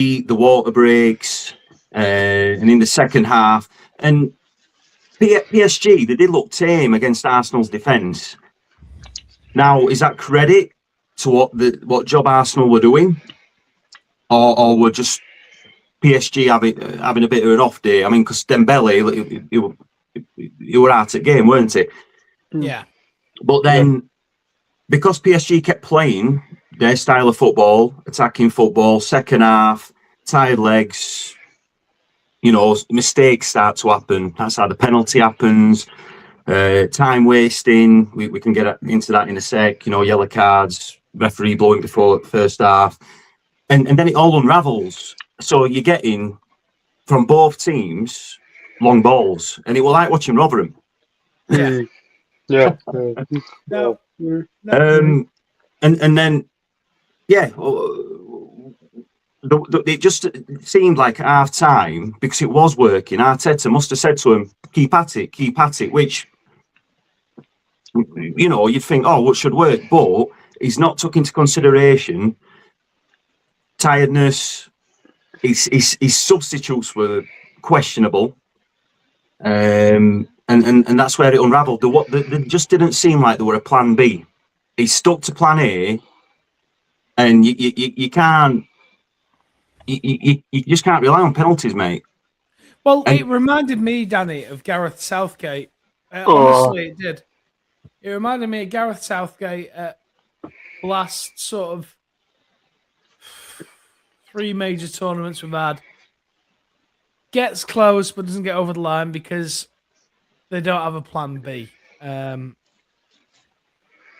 the water breaks, and in the second half, and PSG, they did look tame against Arsenal's defence. Now, is that credit to what job Arsenal were doing, or were just PSG having a bit of an off day? I mean, because Dembele, he were out at game, weren't he? Yeah. But then, because PSG kept playing their style of attacking football, second half, tired legs, mistakes start to happen. That's how the penalty happens. Time wasting. We can get into that in a sec. Yellow cards, referee blowing before first half, and then it all unravels. So you're getting from both teams long balls, and it was like watching Rotherham. Yeah. Yeah. No. And then, it just seemed like at half time, because it was working. Arteta must have said to him, keep at it, which, you'd think, what should work, but he's not took into consideration tiredness. His substitutes were questionable. And that's where it unravelled. They just didn't seem like they were a plan B. He stuck to plan A, and you can't. You just can't rely on penalties, mate. Well, it reminded me, Danny, of Gareth Southgate. Honestly, it did. It reminded me of Gareth Southgate at last sort of 3 major tournaments we've had. Gets close, but doesn't get over the line because they don't have a plan B.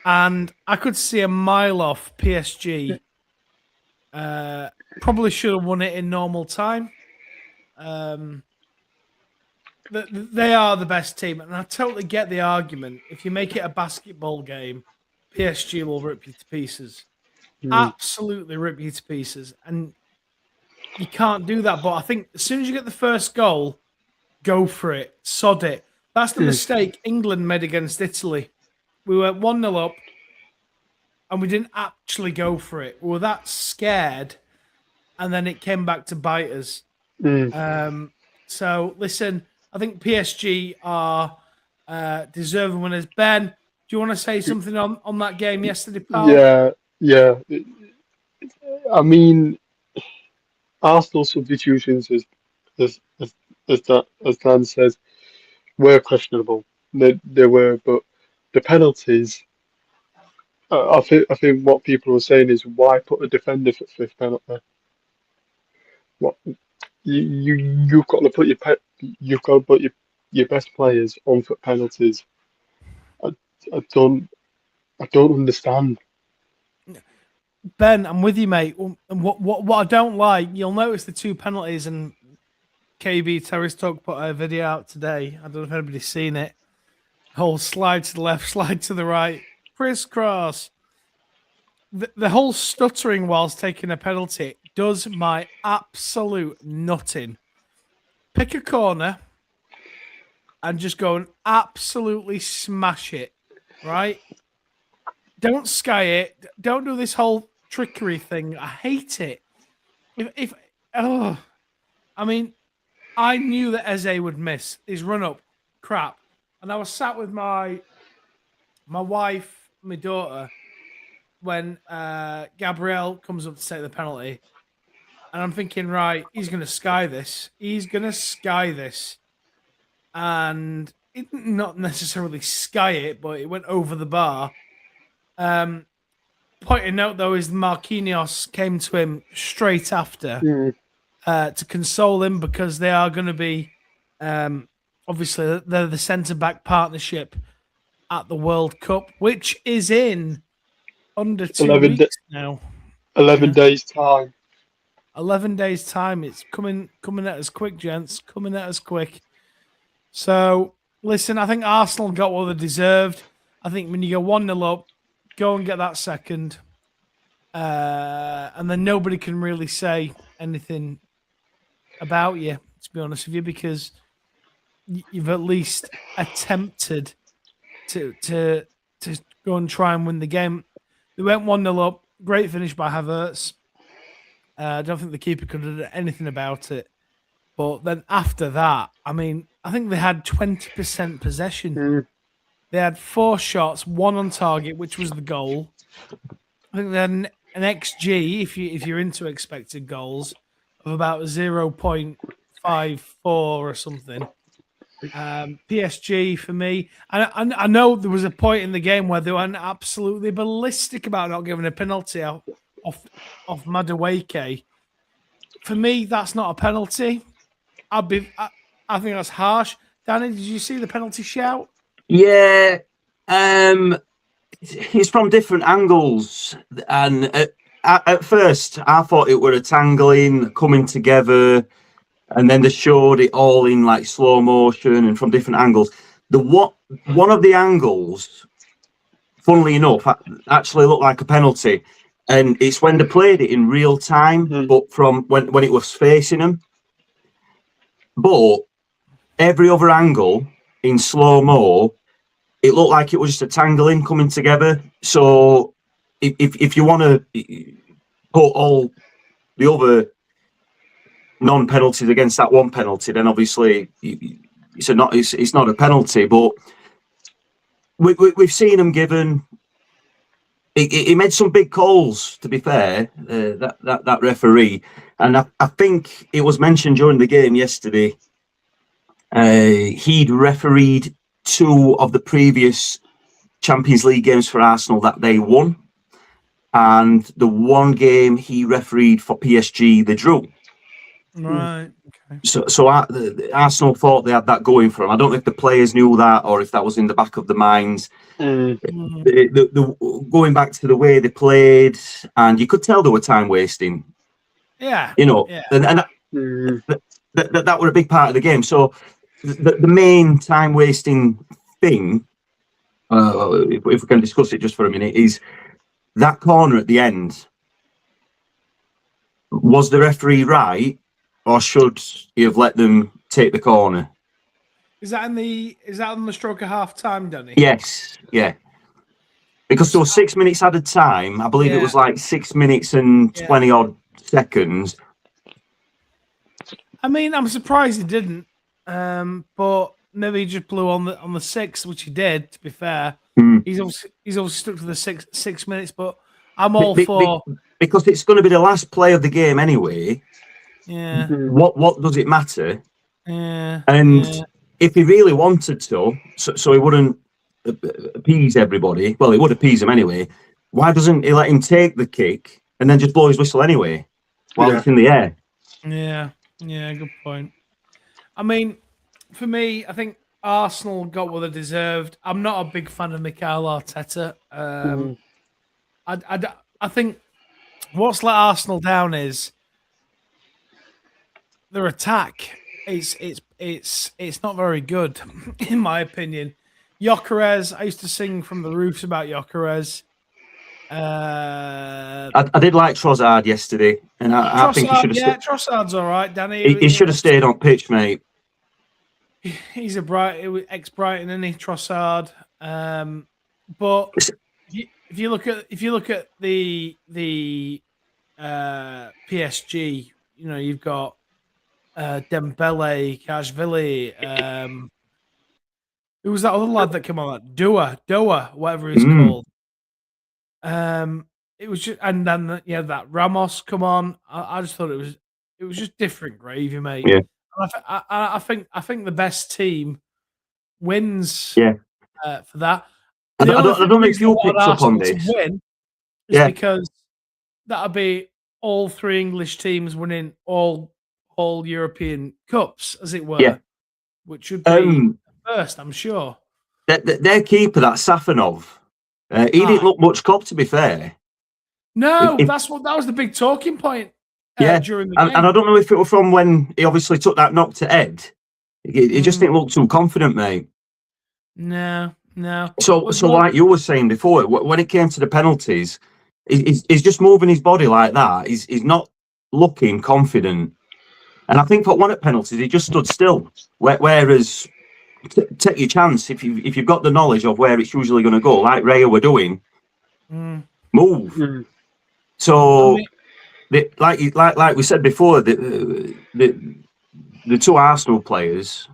And I could see a mile off PSG. Probably should have won it in normal time. They are the best team, and I totally get the argument. If you make it a basketball game, PSG will rip you to pieces. Absolutely rip you to pieces. And you can't do that. But I think as soon as you get the first goal, go for it. Sod it. That's the mistake England made against Italy. We went 1-0 up, and we didn't actually go for it. We were that scared, and then it came back to bite us. So, listen, I think PSG are deserving winners. Ben, do you want to say something on that game yesterday, pal? Yeah. I mean, Arsenal substitutions, as Dan says, were questionable. They were, but the penalties. I think what people were saying is, why put a defender for fifth penalty? What you've got to put your best players on for penalties. I don't understand. Ben, I'm with you, mate. And what I don't like, you'll notice the 2 penalties, and KB Terrace Talk put a video out today. I don't know if anybody's seen it. Whole slide to the left, slide to the right, crisscross. The whole stuttering whilst taking a penalty does my absolute nutting. Pick a corner and just go and absolutely smash it, right? Don't sky it. Don't do this whole trickery thing. I hate it. I mean, I knew that Eze would miss his run up. Crap. And I was sat with my wife, my daughter, when Gabriel comes up to take the penalty. And I'm thinking, right, he's going to sky this. And it didn't not necessarily sky it, but it went over the bar. Point of note, though, is Marquinhos came to him straight after to console him, because they are going to be, obviously, they're the centre-back partnership at the World Cup, which is in under 2 weeks now. 11 days' time. 11 days' time. It's coming at us quick, gents. Coming at us quick. So, listen, I think Arsenal got what they deserved. I think when you go 1-0 up, go and get that second. And then nobody can really say anything about you, to be honest with you, because you've at least attempted to go and try and win the game. They went 1-0 up. Great finish by Havertz. I don't think the keeper could have done anything about it. But then after that, I mean, I think they had 20% possession. Mm. They had 4 shots, 1 on target, which was the goal. I think they had an XG, if you're into expected goals, of about 0.54 or something. PSG for me, and I know there was a point in the game where they went absolutely ballistic about not giving a penalty off Madueke. For me, that's not a penalty. I think that's harsh. Danny, did you see the penalty shout? Yeah, it's from different angles, and at first I thought it were a tangling coming together, and then they showed it all in like slow motion and from different angles. One of the angles, funnily enough, actually looked like a penalty, and it's when they played it in real time, but from when it was facing them. But every other angle in slow mo, it looked like it was just a tangling coming together. So if you want to put all the other non-penalties against that one penalty, then obviously it's not a penalty. But we've seen them given. He made some big calls, to be fair, that referee, and I think it was mentioned during the game yesterday. He'd refereed 2 of the previous Champions League games for Arsenal that they won, and the one game he refereed for PSG, they drew. Right. Okay. So Arsenal thought they had that going for them. I don't know if the players knew that or if that was in the back of the minds. Going back to the way they played, and you could tell they were time wasting. Yeah. And that were a big part of the game. So the main time wasting thing, if we can discuss it just for a minute, is that corner at the end. Was the referee right, or should he have let them take the corner? Is that on the stroke of half time, Danny? Yes, yeah. Because there was 6 minutes added time. I believe it was like 6 minutes and 20 odd seconds. I mean, I'm surprised he didn't. But maybe he just blew on the 6th, which he did. To be fair, he's obviously stuck to the six minutes. But I'm all for, because it's going to be the last play of the game anyway. Yeah. What does it matter? Yeah. And if he really wanted to, so he wouldn't appease everybody. Well, he would appease them anyway. Why doesn't he let him take the kick and then just blow his whistle anyway while it's in the air? Yeah. Yeah. Good point. I mean, for me, I think Arsenal got what they deserved. I'm not a big fan of Mikel Arteta. I think what's let Arsenal down is their attack. It's not very good, in my opinion. Gyökeres, I used to sing from the roofs about Gyökeres. I did like Trossard yesterday, and I think he should have. Trossard's all right, Danny. He should have stayed on pitch, mate. He's a ex-Brighton, isn't he, Trossard? But if you look at the PSG, you've got Dembele, Kashvili. Who was that other lad that came on? Doa, whatever he's called. It was just, and then that Ramos come on. I just thought it was just different gravy, mate. Yeah. I think the best team wins. Yeah. For that. I don't know if you picked up on this. Win is because that'll be all 3 English teams winning all European cups, as it were. Yeah. Which would be first, I'm sure. Their keeper, that Safanov, he didn't look much cop, to be fair. No, that was the big talking point. During the game. And I don't know if it was from when he obviously took that knock to Ed. He just didn't look too confident, mate. No. So like you were saying before, when it came to the penalties, he's just moving his body like that. He's not looking confident. And I think for one at penalties, he just stood still. Whereas, take your chance if you've got the knowledge of where it's usually going to go, like Raya were doing. Move. So like we said before, the two Arsenal players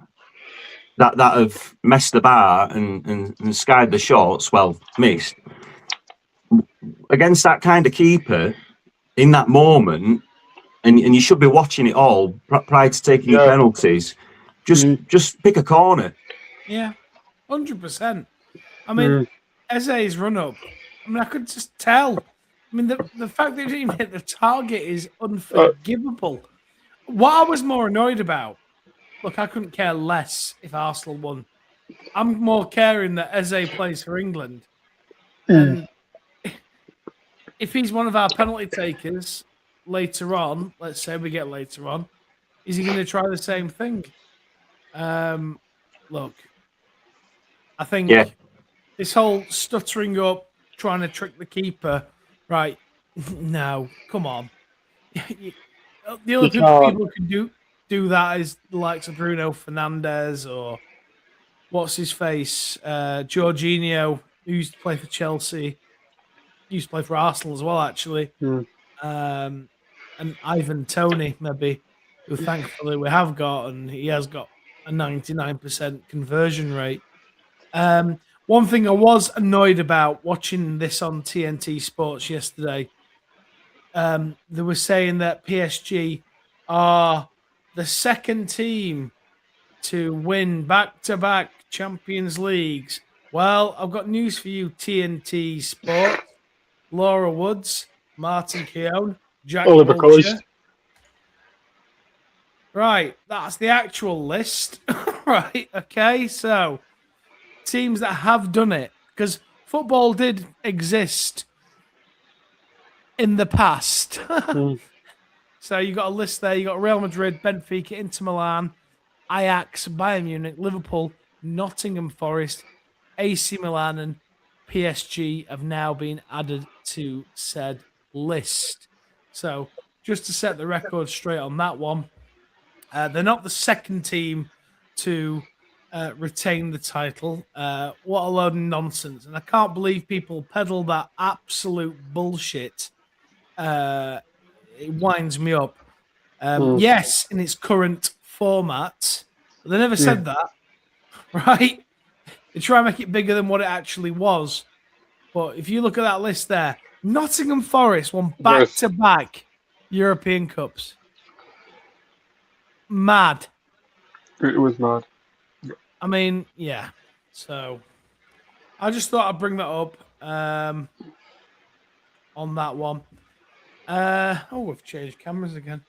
that have messed about and skied the shots, well, missed, against that kind of keeper in that moment, and you should be watching it all prior to taking your penalties. Just pick a corner. Yeah, 100%. I mean, Eze's run up. I mean, I could just tell. I mean, the fact that he didn't even hit the target is unforgivable. What I was more annoyed about, look, I couldn't care less if Arsenal won. I'm more caring that Eze plays for England. And if he's one of our penalty takers later on, let's say we get later on, is he going to try the same thing? Look, I think this whole stuttering up, trying to trick the keeper, right? No, come on. The only people who can do that is the likes of Bruno Fernandes or what's his face, Jorginho, who used to play for Chelsea, used to play for Arsenal as well, actually, and Ivan Toney, maybe, who thankfully we have got, and he has got a 99% conversion rate. One thing I was annoyed about watching this on TNT Sports yesterday, they were saying that PSG are the second team to win back-to-back Champions Leagues. Well, I've got news for you, TNT Sports. Laura Woods, Martin Keown, Jack Oliver Wilshere. Right, that's the actual list. Right, okay, so teams that have done it, because football did exist in the past. So you got a list there. You got Real Madrid, Benfica, Inter Milan, Ajax, Bayern Munich, Liverpool, Nottingham Forest, AC Milan, and PSG have now been added to said list. So just to set the record straight on that one, they're not the second team to retain the title. What a load of nonsense. And I can't believe people peddle that absolute bullshit. It winds me up. Yes, in its current format. But they never said that, right? They try and make it bigger than what it actually was. But if you look at that list there, Nottingham Forest won back-to-back European Cups. Mad. It was mad. I mean, yeah. So I just thought I'd bring that up on that one. We've changed cameras again.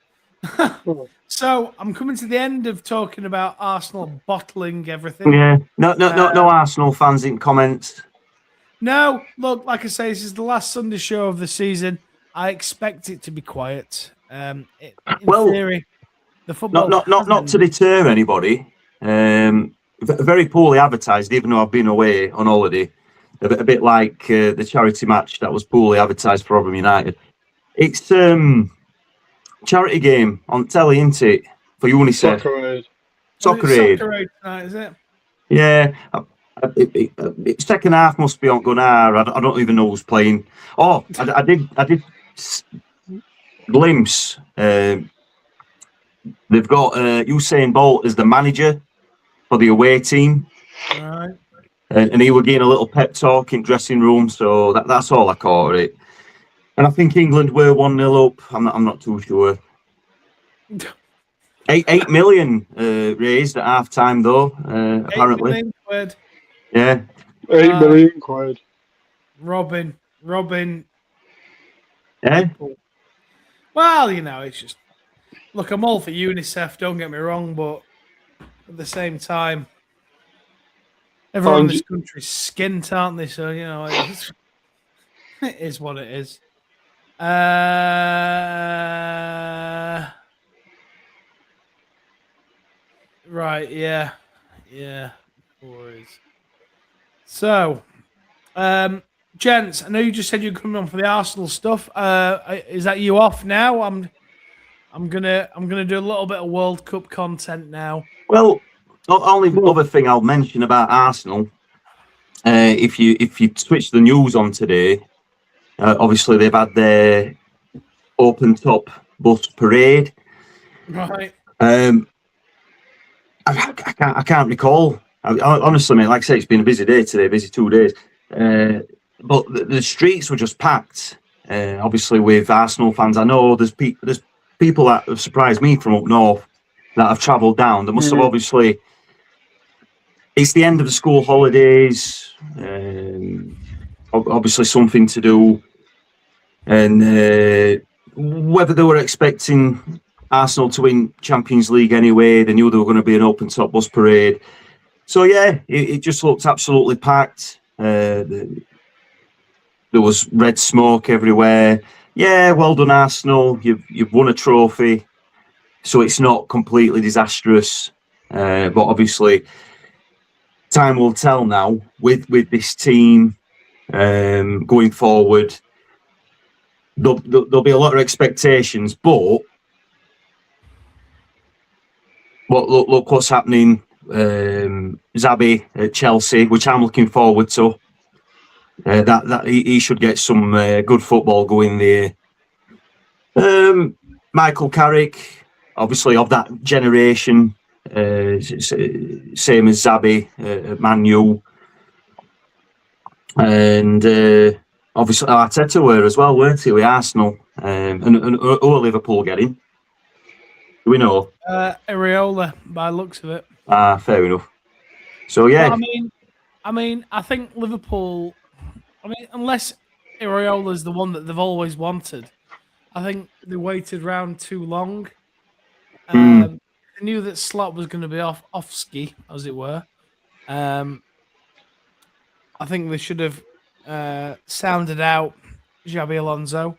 So I'm coming to the end of talking about Arsenal bottling everything. Yeah, no Arsenal fans in comments. No, look, like I say, this is the last Sunday show of the season. I expect it to be quiet. In theory, the football not to deter anybody. Very poorly advertised, even though I've been away on holiday. A bit like the charity match that was poorly advertised for Rotherham United. It's charity game on telly, isn't it? For UNICEF. Soccer Aid tonight, is it? Yeah. Second half must be on Gunnar. I don't even know who's playing. Oh, I did glimpse. They've got Usain Bolt as the manager for the away team. Right. And he was getting a little pep talk in dressing room, so that's all I caught of it. And I think England were 1-0 up. I'm not too sure. 8 million raised at half time though, apparently. 8 million quid. Yeah. 8 million quid. Robin. Yeah. Well, it's just look, I'm all for UNICEF, don't get me wrong, but at the same time, everyone in this country's skint, aren't they? So, it is what it is. Right, yeah, boys. So, gents, I know you just said you're coming on for the Arsenal stuff. Is that you off now? I'm gonna do a little bit of World Cup content now. Well, only other thing I'll mention about Arsenal, if you switch the news on today, obviously they've had their open top bus parade. Right. I can't recall. Honestly, mate, like I say, it's been a busy day today, busy 2 days. But the streets were just packed. Obviously, with Arsenal fans, I know there's people that have surprised me from up north that have travelled down. They must have obviously. It's the end of the school holidays. Obviously, something to do, and whether they were expecting Arsenal to win Champions League anyway, they knew there were going to be an open top bus parade. So yeah, it just looked absolutely packed. There was red smoke everywhere. Yeah, well done, Arsenal. You've won a trophy, so it's not completely disastrous. But obviously, time will tell now with this team going forward. There'll be a lot of expectations, but look what's happening. Zabi at Chelsea, which I'm looking forward to. That he should get some good football going there. Michael Carrick, obviously of that generation, same as Zabi at Man U, and obviously Arteta were as well, weren't he, with Arsenal, and who are Liverpool getting? Do we know? Areola, by the looks of it. Fair enough. So yeah, Well, I mean, I think Liverpool. I mean, unless Areola's the one that they've always wanted, I think they waited around too long. They knew that Slot was going to be off ski, as it were. I think they should have sounded out Xabi Alonso.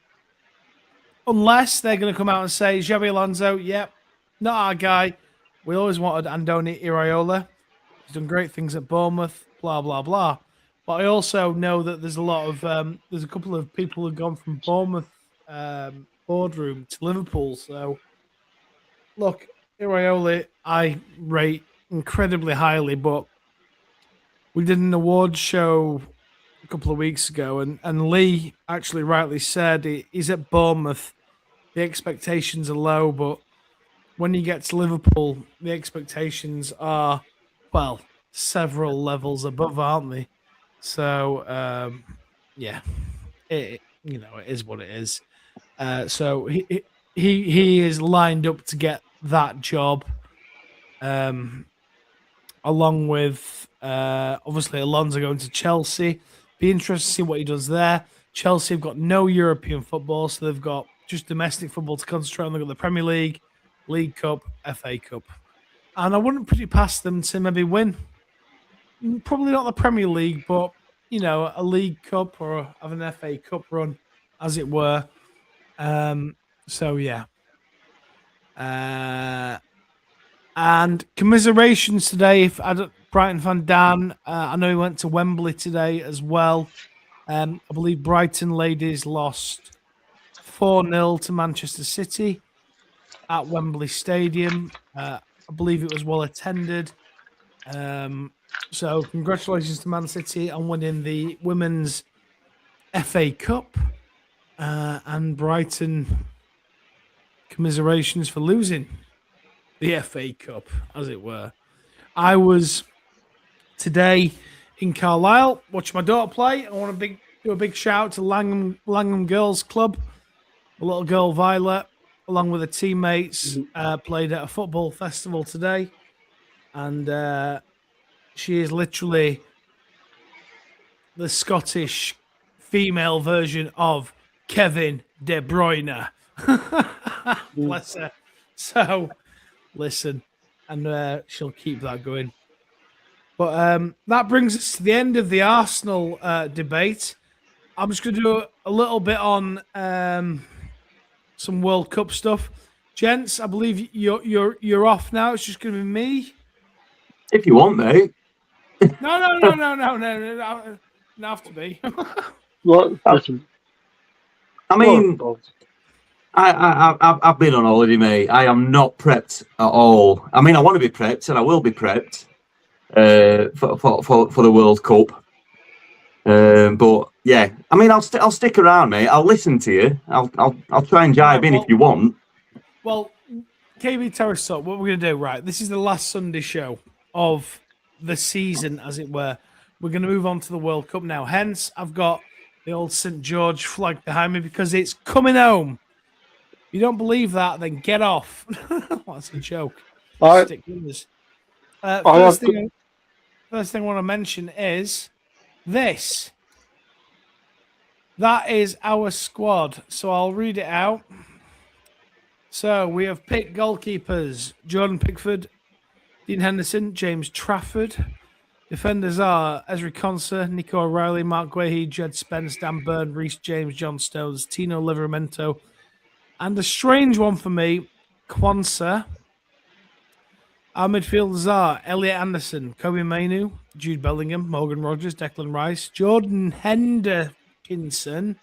Unless they're going to come out and say, Xabi Alonso, yep, not our guy. We always wanted Andoni Iraola. He's done great things at Bournemouth, blah, blah, blah. But I also know that there's a couple of people who've gone from Bournemouth boardroom to Liverpool. So, look, Iraola, I rate incredibly highly, but we did an awards show a couple of weeks ago, and Lee actually rightly said he's at Bournemouth. The expectations are low, but when you get to Liverpool, the expectations are, well, several levels above, aren't they? So, yeah, it is what it is. So he is lined up to get that job, along with obviously Alonso going to Chelsea. Be interested to see what he does there. Chelsea have got no European football, so they've got just domestic football to concentrate on. They've got the Premier League, League Cup, FA Cup, and I wouldn't put it past them to maybe win. Probably not the Premier League, but a League Cup or have an FA Cup run, as it were. So yeah. And commiserations today. If Brighton fan Dan, I know he went to Wembley today as well. I believe Brighton ladies lost 4-0 to Manchester City at Wembley Stadium. I believe it was well attended. So congratulations to Man City on winning the Women's FA Cup, and Brighton, commiserations for losing the FA Cup, as it were. I was today in Carlisle watching my daughter play. I want to do a big shout out to Langham Girls Club. A little girl, Violet, along with her teammates, played at a football festival today, and she is literally the Scottish female version of Kevin De Bruyne. Bless her. So, listen, and she'll keep that going. But that brings us to the end of the Arsenal debate. I'm just going to do a little bit on some World Cup stuff. Gents, I believe you're off now. It's just going to be me. if you want, mate. No. Don't have to be. What? I mean, I've been on holiday, mate. I am not prepped at all. I mean, I want to be prepped, and I will be prepped for the World Cup. But yeah. I mean, I'll stick around, mate. I'll listen to you. I'll try and jive in if you want. Well, KB Terrace Talk, what we're going to do, right? This is the last Sunday show of the season, as it were. We're going to move on to the World Cup now. Hence, I've got the old St. George flag behind me because it's coming home. If you don't believe that, then get off. That's a joke. Stick with us. First thing I want to mention is this. That is our squad. So I'll read it out. So we have picked goalkeepers: Jordan Pickford, Dean Henderson, James Trafford. Defenders are Ezri Konsa, Nico O'Reilly, Mark Guehi, Jed Spence, Dan Burn, Reece James, John Stones, Tino Livramento, and a strange one for me, Kwanzaa. Our midfielders are Elliot Anderson, Kobe Mainu, Jude Bellingham, Morgan Rogers, Declan Rice, Jordan Henderson,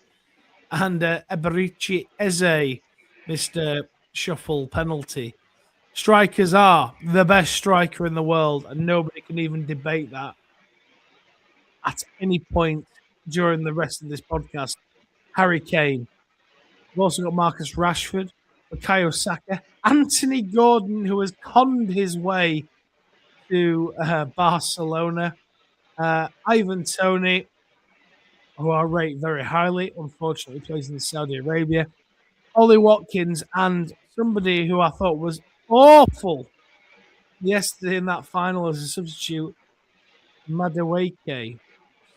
and Eberici Eze, Mr. Shuffle Penalty. Strikers are the best striker in the world, and nobody can even debate that at any point during the rest of this podcast. Harry Kane. We've also got Marcus Rashford, Bukayo Saka, Anthony Gordon, who has conned his way to Barcelona, Ivan Toney, who I rate very highly, unfortunately plays in Saudi Arabia, Ollie Watkins, and somebody who I thought was awful yesterday in that final as a substitute, Madueke.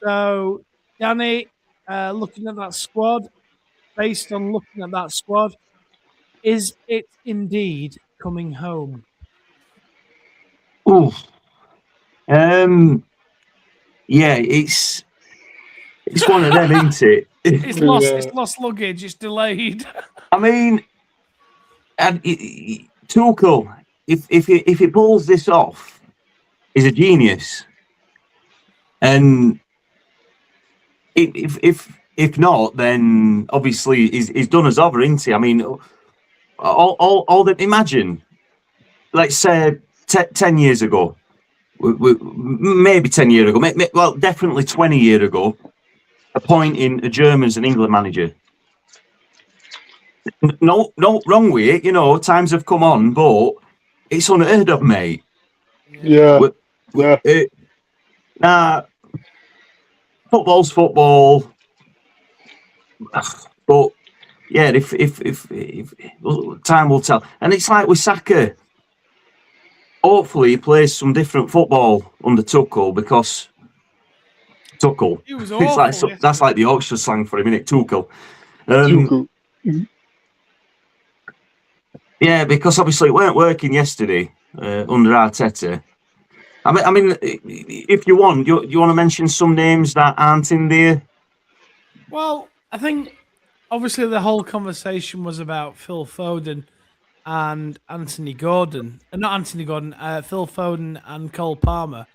So, Danny, looking at that squad, based on looking at that squad, is it indeed coming home? Ooh. Yeah, it's one of them, isn't it? It's lost. Yeah. It's lost luggage. It's delayed. I mean, Tuchel, if he pulls this off, he's a genius. And if not, then obviously he's done us over, isn't he? I mean, all that. Imagine, let's say 10 years ago, maybe 10 years ago, well, definitely 20 years ago, appointing a German as an England manager. No, wrong with it. You know, times have come on, but it's unheard of, mate. Yeah. Football's football. But yeah, if time will tell. And it's like with Saka. Hopefully, he plays some different football under Tuchel because Tuchel. He was awful, it's like that's like the Yorkshire slang for him, isn't it? Tuchel. Yeah, because obviously it weren't working yesterday under Arteta. I mean, if you want, you want to mention some names that aren't in there? Well, I think obviously the whole conversation was about Phil Foden and Anthony Gordon. Not Anthony Gordon, Phil Foden and Cole Palmer.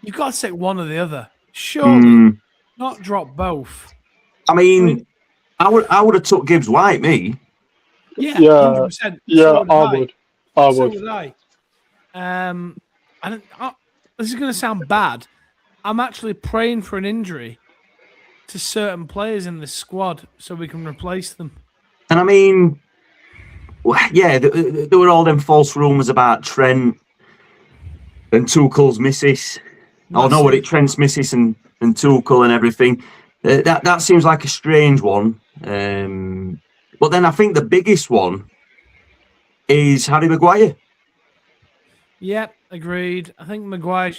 You've got to take one or the other. Surely, not drop both. I mean, I would have took Gibbs White, me. Yeah, 100%. Yeah, so I would. So would I. This is going to sound bad. I'm actually praying for an injury to certain players in the squad so we can replace them. And I mean, yeah, there were all them false rumours about Trent and Tuchel's missus. Oh, no, Trent's missus and Tuchel and everything. That seems like a strange one. But then I think the biggest one is Harry Maguire. Yep, agreed. I think Maguire,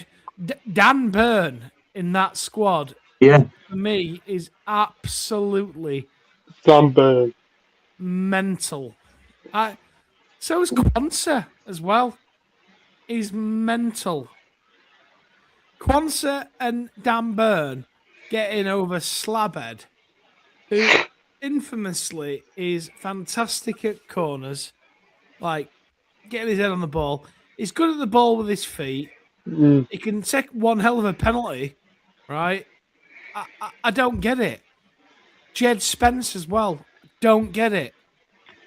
Dan Burn in that squad, for me, is absolutely Dan Burn mental. So is Kwanzaa as well. He's mental. Kwanzaa and Dan Burn getting over Slabhead, who infamously is fantastic at corners, like getting his head on the ball. He's good at the ball with his feet. He can take one hell of a penalty, right? I don't get it. Jed Spence as well. Don't get it.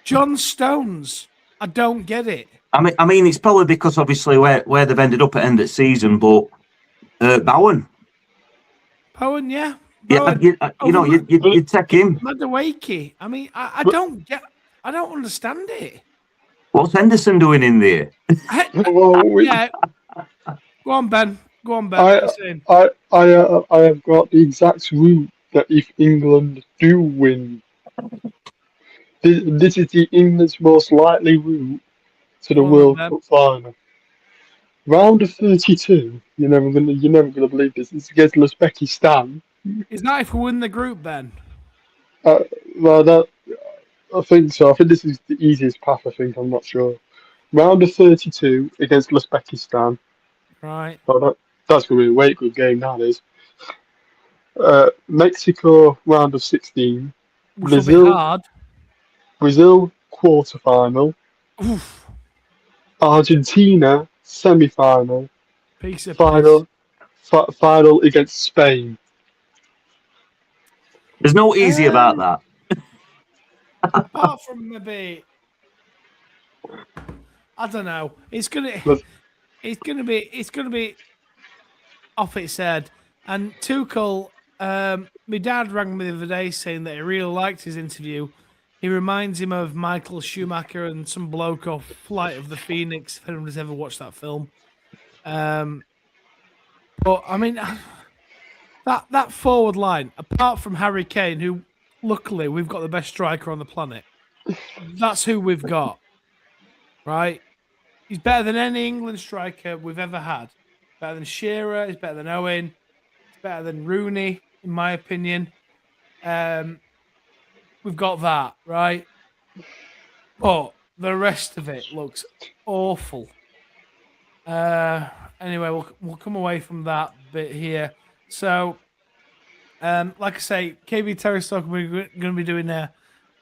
John Stones. I don't get it. I mean, it's probably because obviously where they've ended up at end of season, but Bowen. Bowen, yeah. Yeah, you take him. Madueke. I mean, I don't understand it. What's Henderson doing in there? Yeah. Go on, Ben. What are you saying? I have got the exact route that if England do win, this is the England's most likely route to the Go on then, World Ben. Cup final. Round of 32. You're never gonna believe this. It's against Uzbekistan. Is that if we win the group, Ben? Uh, well, I think so. I think this is the easiest path. I think I'm not sure. Round of 32 against Uzbekistan. Right. Oh, that's gonna be a way good game. That is. Mexico round of 16. Which will be hard. Brazil quarterfinal. Oof. Argentina semi-final. Piece of Final against Spain. There's no easy about that. Apart from maybe, I don't know. It's gonna be off its head. And Tuchel, my dad rang me the other day saying that he really liked his interview. He reminds him of Michael Schumacher and some bloke off Flight of the Phoenix, if anyone's ever watched that film. But I mean, that forward line, apart from Harry Kane, who luckily we've got the best striker on the planet, that's who we've got, right? He's better than any England striker we've ever had. Better than Shearer, he's better than Owen, he's better than Rooney, in my opinion. We've got that, right? But the rest of it looks awful. Anyway, we'll come away from that bit here. So, like I say, KB Terry Stock, we're going to be doing their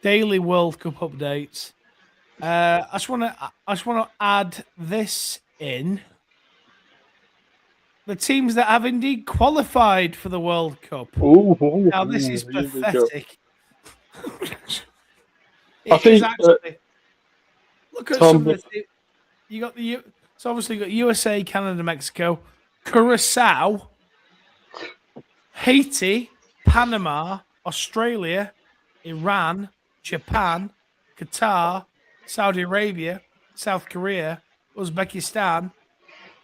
daily World Cup updates. I just want to add this in. The teams that have indeed qualified for the World Cup. Now this is pathetic. I think actually, look at some of the. You got so obviously you got USA, Canada, Mexico, Curacao, Haiti, Panama, Australia, Iran, Japan, Qatar, Saudi Arabia, South Korea, Uzbekistan,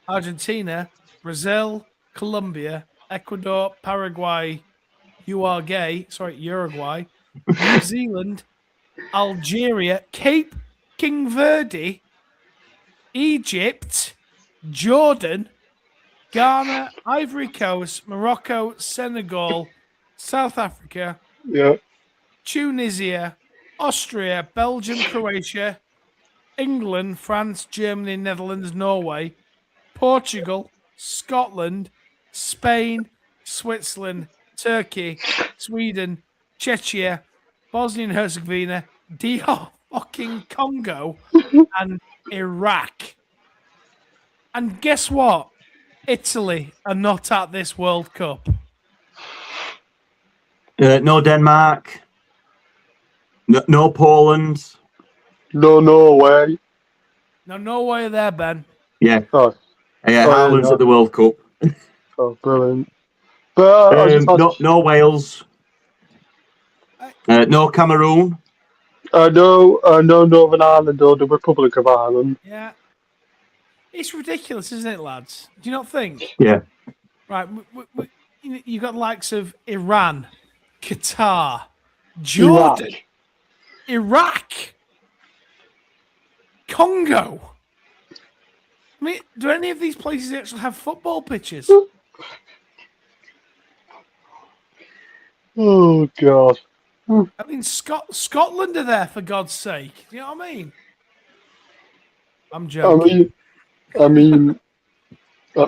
Argentina, Brazil, Colombia, Ecuador, Paraguay, Uruguay, New Zealand, Algeria, Cape King Verde, Egypt, Jordan, Ghana, Ivory Coast, Morocco, Senegal, South Africa, Tunisia, Austria, Belgium, Croatia, England, France, Germany, Netherlands, Norway, Portugal, Scotland, Spain, Switzerland, Turkey, Sweden, Czechia, Bosnia and Herzegovina, DR fucking Congo, and Iraq. And guess what? Italy are not at this World Cup. No Denmark. No Poland. No Norway. No Norway there, Ben. Yeah. Ireland's at the World Cup. Oh, brilliant. But no Wales. No Cameroon. No Northern Ireland or the Republic of Ireland. Yeah. It's ridiculous, isn't it, lads? Do you not think? Yeah. Right. You got the likes of Iran, Qatar, Jordan, Iraq, Congo. I mean, do any of these places actually have football pitches? Oh, God. I mean, Scotland are there, for God's sake. Do you know what I mean? I'm joking. I mean, my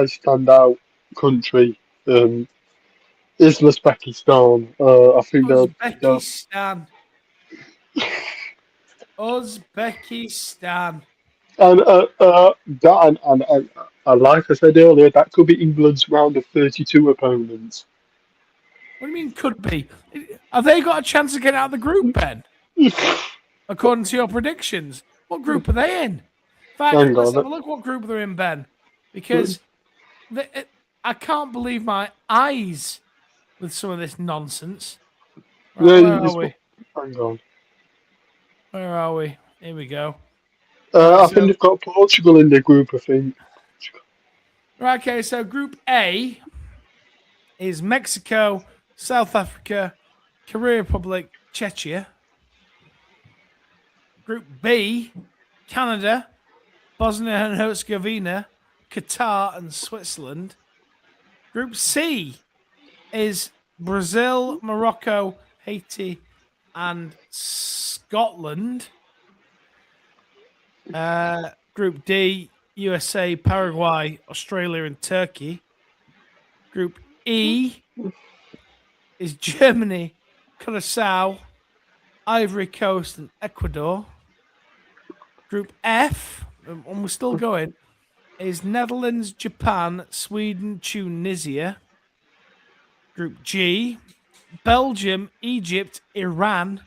standout country is Uzbekistan. I think Uzbekistan. Uzbekistan. And like I said earlier, that could be England's round of 32 opponents. What do you mean could be? Have they got a chance of getting out of the group, Ben? According to your predictions. What group are they in? In fact, let's have a look what group they're in, Ben. Because I can't believe my eyes with some of this nonsense. Yeah, Right, where are we? hang on. Where are we? Here we go. I think they've got Portugal in their group, I think. Right, okay, so Group A is Mexico, South Africa, Korea Republic, Czechia. Group B, Canada, Bosnia and Herzegovina, Qatar, and Switzerland. Group C is Brazil, Morocco, Haiti, and Scotland. Group D, USA, Paraguay, Australia, and Turkey. Group E is Germany, Curacao, Ivory Coast, and Ecuador. Group F, and we're still going, is Netherlands, Japan, Sweden, Tunisia. Group G, Belgium, Egypt, Iran,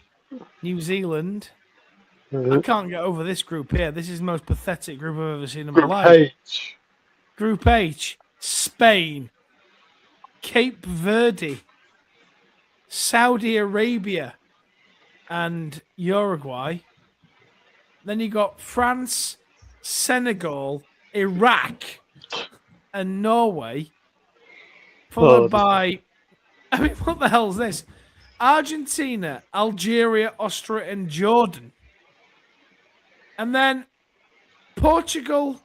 New Zealand. I can't get over this group here. This is the most pathetic group I've ever seen in my life. H. Group H, Spain, Cape Verde, Saudi Arabia, and Uruguay. Then you got France, Senegal, Iraq, and Norway, followed by, I mean, what the hell is this? Argentina, Algeria, Austria, and Jordan. And then Portugal,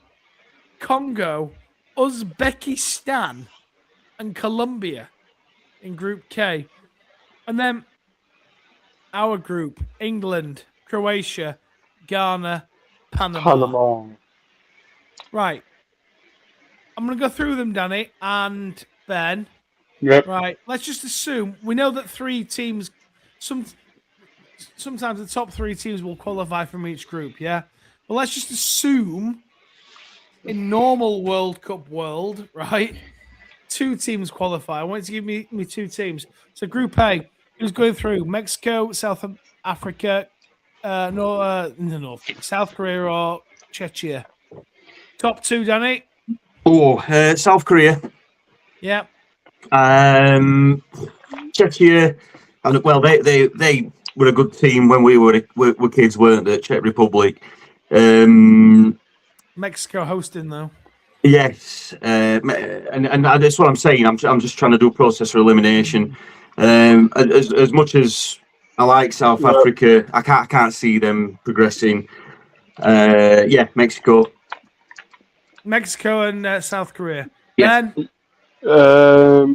Congo, Uzbekistan, and Colombia in Group K. And then our group, England, Croatia, Ghana, Panama. Right. I'm going to go through them, Danny and Ben. Yep. Right. Let's just assume we know that 3 teams, sometimes the top 3 teams will qualify from each group, yeah? But let's just assume in normal World Cup world, right, 2 teams qualify. I want you to give me 2 teams. So Group A, who's going through? Mexico, South Africa, South Korea or Czechia? Top 2, Danny? South Korea. Yeah. Czechia, and well, they were a good team when we were kids, weren't they? Czech Republic. Mexico hosting though. Yes, and that's what I'm saying. I'm just trying to do process for elimination. As much as I like South Africa, I can't see them progressing. Mexico and South Korea. Yeah. Ben?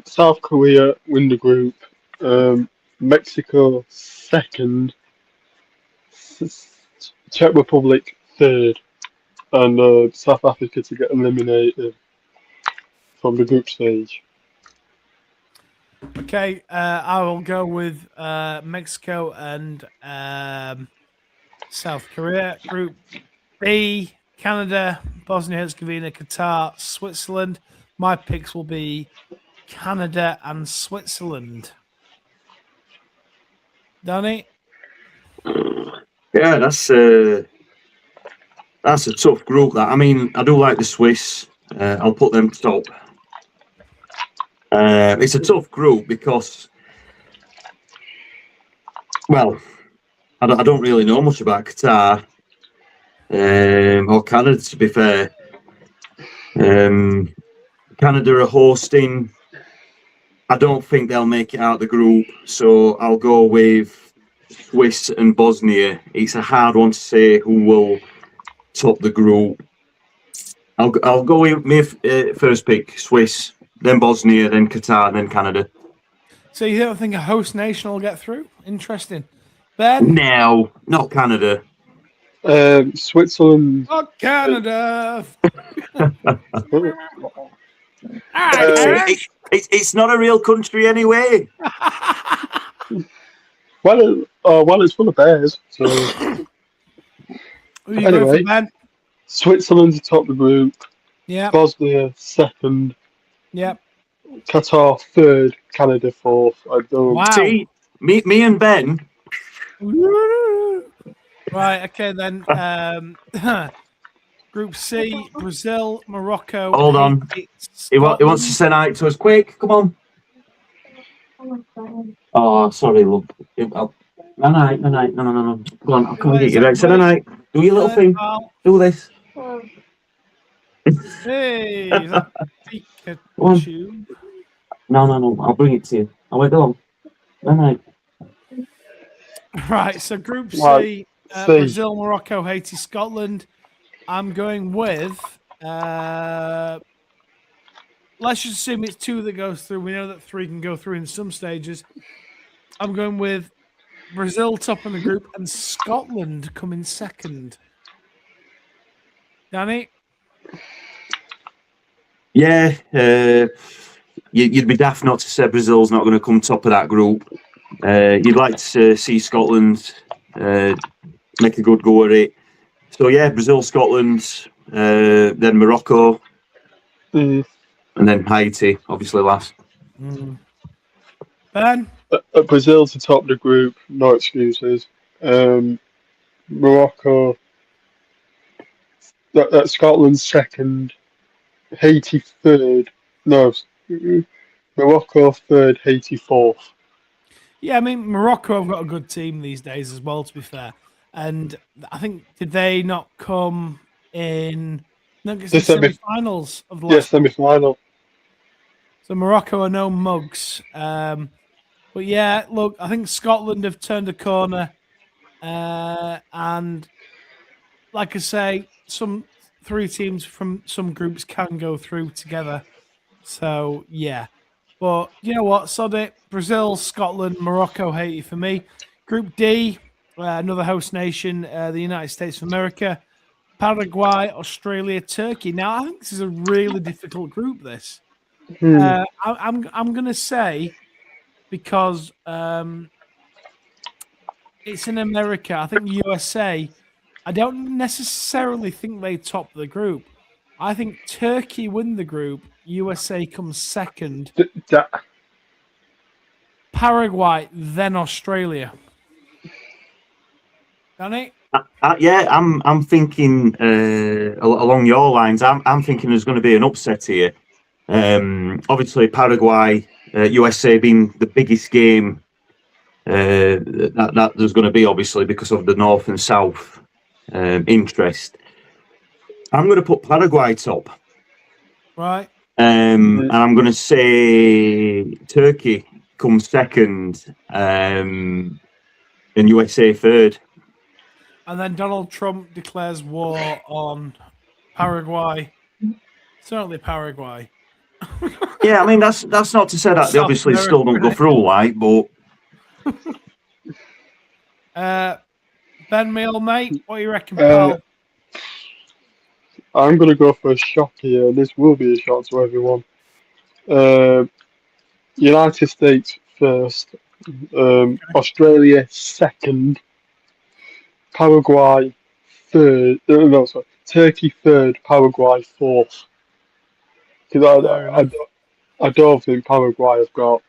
South Korea win the group. Mexico second. Czech Republic third. And South Africa to get eliminated from the group stage. Okay, I will go with Mexico and South Korea. Group B, Canada, Bosnia Herzegovina, Qatar, Switzerland. My picks will be Canada and Switzerland. Danny? Yeah, that's a tough group. That, I mean, I do like the Swiss. I'll put them top. It's a tough group because, well, I don't really know much about Qatar or Canada, to be fair. Canada are hosting. I don't think they'll make it out of the group, so I'll go with Swiss and Bosnia. It's a hard one to say who will top the group. I'll go with my first pick, Swiss, then Bosnia, then Qatar, then Canada. So you don't think a host nation will get through? Interesting. Ben? No, not Canada. Switzerland. Oh, Canada! It's not a real country anyway. Well, it's full of bears. So anyway, Switzerland's atop the group. Yeah. Bosnia second. Yep. Qatar third. Canada fourth. I don't. Wow. See, me and Ben. Right. Okay then. Group C, Brazil, Morocco. Hold on. Haiti, He wants to send out to us. Quick, come on. Oh, sorry, love. No. Go on, I'll come and get you. Right, say night. Do your little thing. Do this. Hey, is that Go on. Pikachu? No. I'll bring it to you. I went along. Night. Right, so Group C, Right, C. Brazil, Morocco, Haiti, Scotland. I'm going with. Let's just assume it's 2 that goes through. We know that 3 can go through in some stages. I'm going with Brazil top in the group and Scotland coming second. Danny? Yeah, you'd be daft not to say Brazil's not going to come top of that group. You'd like to see Scotland make a good go at it. So yeah, Brazil, Scotland, then Morocco, and then Haiti, obviously last. Ben? Brazil to top the group, no excuses. Morocco, Scotland second, Haiti third. No, Morocco third, Haiti fourth. Yeah, I mean, Morocco have got a good team these days as well, to be fair. And I think, did they not come in the semi-finals of the last? Yes, semi-final. So Morocco are no mugs. But yeah, look, I think Scotland have turned a corner. And like I say, some 3 teams from some groups can go through together. So yeah. But you know what? Sod it. Brazil, Scotland, Morocco, Haiti for me. Group D, another host nation, the United States of America, Paraguay, Australia, Turkey. Now, I think this is a really difficult group, this. I'm going to say, because it's in America, I think USA, I don't necessarily think they top the group. I think Turkey win the group, USA comes second, Paraguay, then Australia. Danny? Yeah, I'm thinking along your lines. I'm thinking there's going to be an upset here. Obviously, Paraguay, USA being the biggest game that there's going to be, obviously, because of the North and South interest. I'm going to put Paraguay top. Right. And I'm going to say Turkey comes second, and USA third. And then Donald Trump declares war on Paraguay. Certainly Paraguay. Yeah, I mean that's not to say that they obviously still don't go through, like, but Ben Meal, mate, what do you reckon, pal? I'm going to go for a shock here. This will be a shock to everyone. United States first, Australia second, Paraguay third. Turkey third, Paraguay fourth. Because I don't think Paraguay have got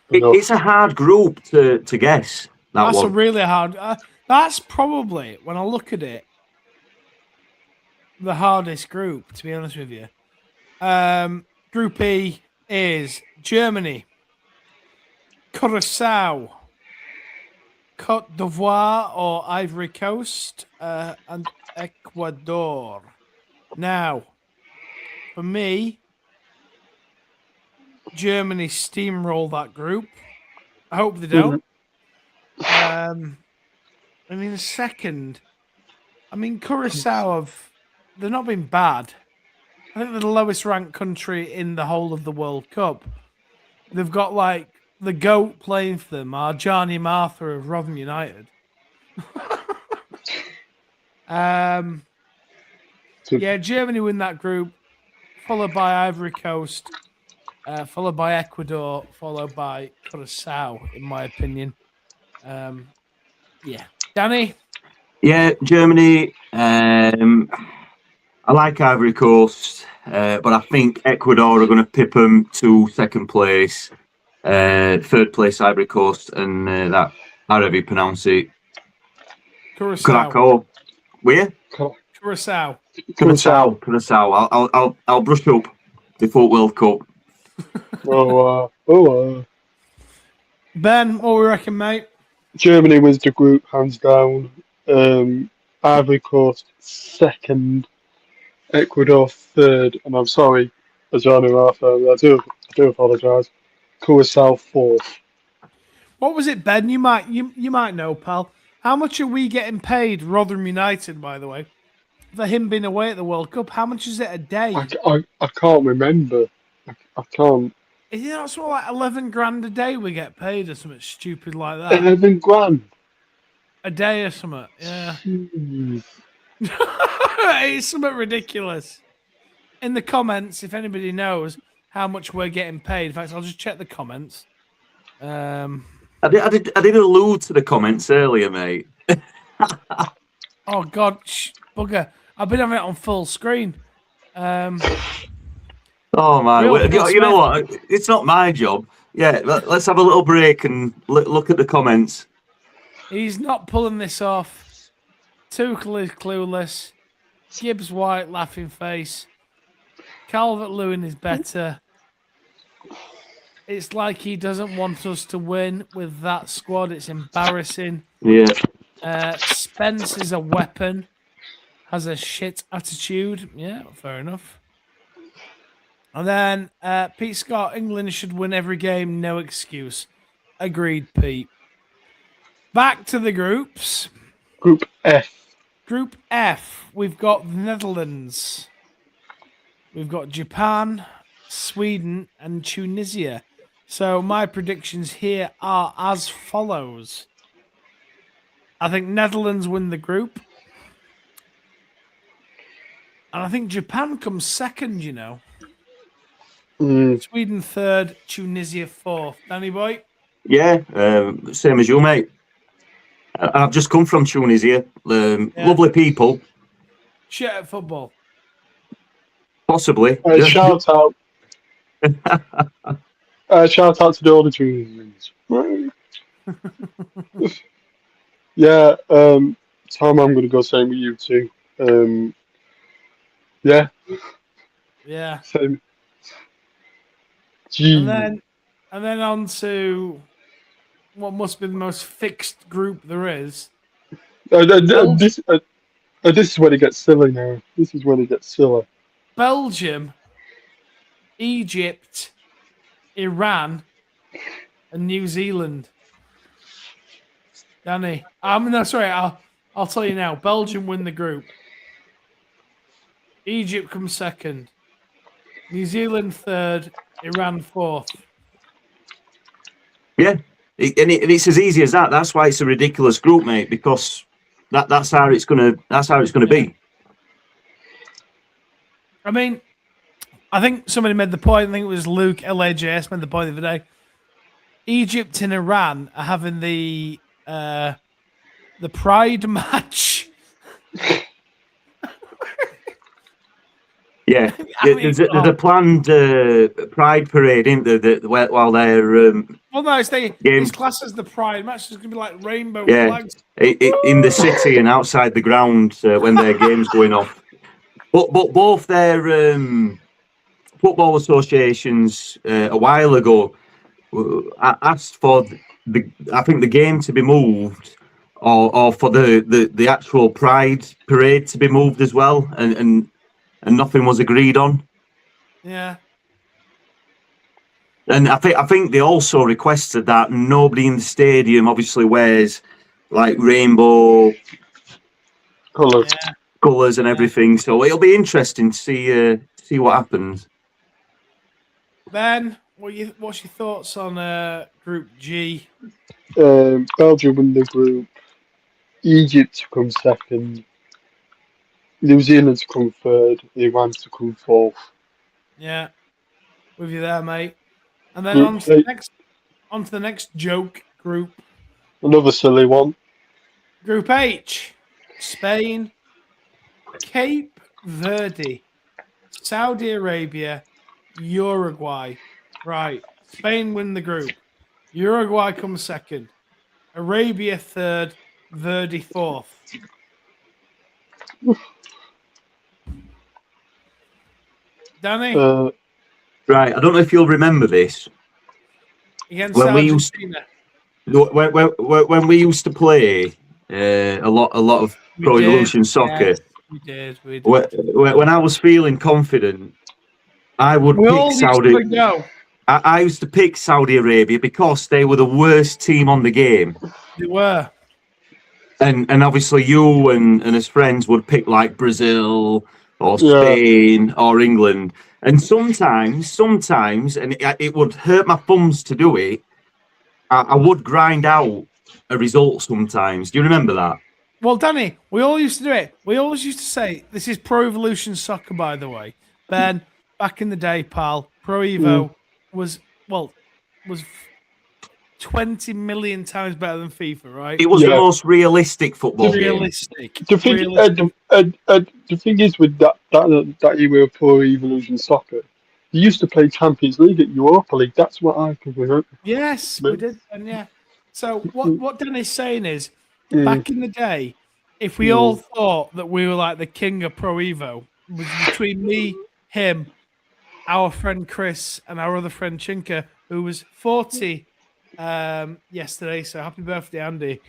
enough. It's a hard group to guess. That's one. a really hard. That's probably, when I look at it, the hardest group, to be honest with you. Group E is Germany, Curacao, Cote d'Ivoire or Ivory Coast, and Ecuador. Now, for me, Germany steamroll that group. I hope they don't. Second, Curacao they've not been bad. I think they're the lowest ranked country in the whole of the World Cup. They've got like the GOAT playing for them, Johnny Martha of Rotherham United. Yeah, Germany win that group, followed by Ivory Coast, followed by Ecuador, followed by Curacao, in my opinion. Yeah. Danny? Yeah, Germany. I like Ivory Coast, but I think Ecuador are going to pip them to second place, third place Ivory Coast, and that, however you pronounce it, Curacao. Curacao. Where? Curacao. Curacao. I'll brush up before World Cup. Ben, what we reckon, mate? Germany wins the group hands down. Ivory Coast second, Ecuador third, and I'm sorry, Ajani Rafa, I do apologise. Curacao fourth. What was it, Ben? You might know, pal. How much are we getting paid, Rotherham United, by the way, for him being away at the World Cup? How much is it a day? I can't remember. I can't. Is it not something like 11 grand a day we get paid or something stupid like that? 11 grand. A day or something, yeah. Jeez. It's something ridiculous. In the comments, if anybody knows how much we're getting paid, in fact, I'll just check the comments. I did allude to the comments earlier, mate. Oh God, bugger! I've been having it on full screen. Oh my! Real You know what? It's not my job. Yeah, let's have a little break and look at the comments. He's not pulling this off. Tuchel is clueless. Gibbs White laughing face. Calvert-Lewin is better. It's like he doesn't want us to win with that squad. It's embarrassing. Yeah. Spence is a weapon. Has a shit attitude. Yeah, fair enough. And then Pete Scott, England should win every game. No excuse. Agreed, Pete. Back to the groups. Group F. Group F, we've got the Netherlands. We've got Japan, Sweden, and Tunisia. So my predictions here are as follows. I think Netherlands win the group. And I think Japan comes second, you know. Sweden third, Tunisia fourth. Danny boy? Yeah, same as you, mate. I've just come from Tunisia. Lovely people. Shit at football. Possibly. Shout out. Shout out to all the Tunisians. Yeah, Tom, I'm going to go same with you too. Yeah. Yeah. Same. Gee. And then on to what must be the most fixed group there is. This is when it gets silly now. This is when it gets silly. Belgium, Egypt, Iran, and New Zealand. Danny, I'll tell you now. Belgium win the group. Egypt comes second. New Zealand third. Iran fourth. Yeah, it's as easy as that. That's why it's a ridiculous group, mate. Because that's how it's gonna be. I mean, I think somebody made the point. I think it was Luke LAJS made the point the other day. Egypt and Iran are having the Pride match. Yeah, there's a planned Pride parade, isn't there? While they're well, no, it's classed as the Pride match. It's going to be like rainbow flags. In the city and outside the ground when their game's going off. But both their football associations a while ago asked for the game to be moved, or for the actual Pride parade to be moved as well, and nothing was agreed on. Yeah. And I think they also requested that nobody in the stadium obviously wears like rainbow colours and everything. So it'll be interesting to see what happens. Ben, what's your thoughts on Group G? Belgium win the group. Egypt to come second. New Zealand to come third. Iran to come fourth. Yeah, with you there, mate. And then on to the next joke group. Another silly one. Group H: Spain, Cape Verde, Saudi Arabia, Uruguay. Right. Spain win the group. Uruguay comes second. Arabia third. Verde fourth. Danny, Right, I don't know if you'll remember this. against When we used Argentina. when we used to play a lot of Pro Evolution Soccer, Yes, we did. when I was feeling confident, I would We pick all used Saudi. to go. I used to pick Saudi Arabia because they were the worst team on the game. They were. And obviously you and his friends would pick like Brazil or Yeah. Spain or England. And sometimes, and it would hurt my thumbs to do it, I would grind out a result sometimes. Do you remember that? Well, Danny, we all used to do it. We always used to say, this is Pro Evolution Soccer, by the way. Ben, back in the day, pal, Pro Evo was 20 million times better than FIFA, right? It was the most realistic football game. Realistic. The thing is with that era of Pro Evolution Soccer, you used to play Champions League at Europa League. That's what I can remember. Yes, we did. And yeah. So what Danny's saying is, back in the day, if we all thought that we were like the king of Pro Evo, was between me, him, our friend Chris, and our other friend Chinka, who was 40 yesterday. So happy birthday, Andy.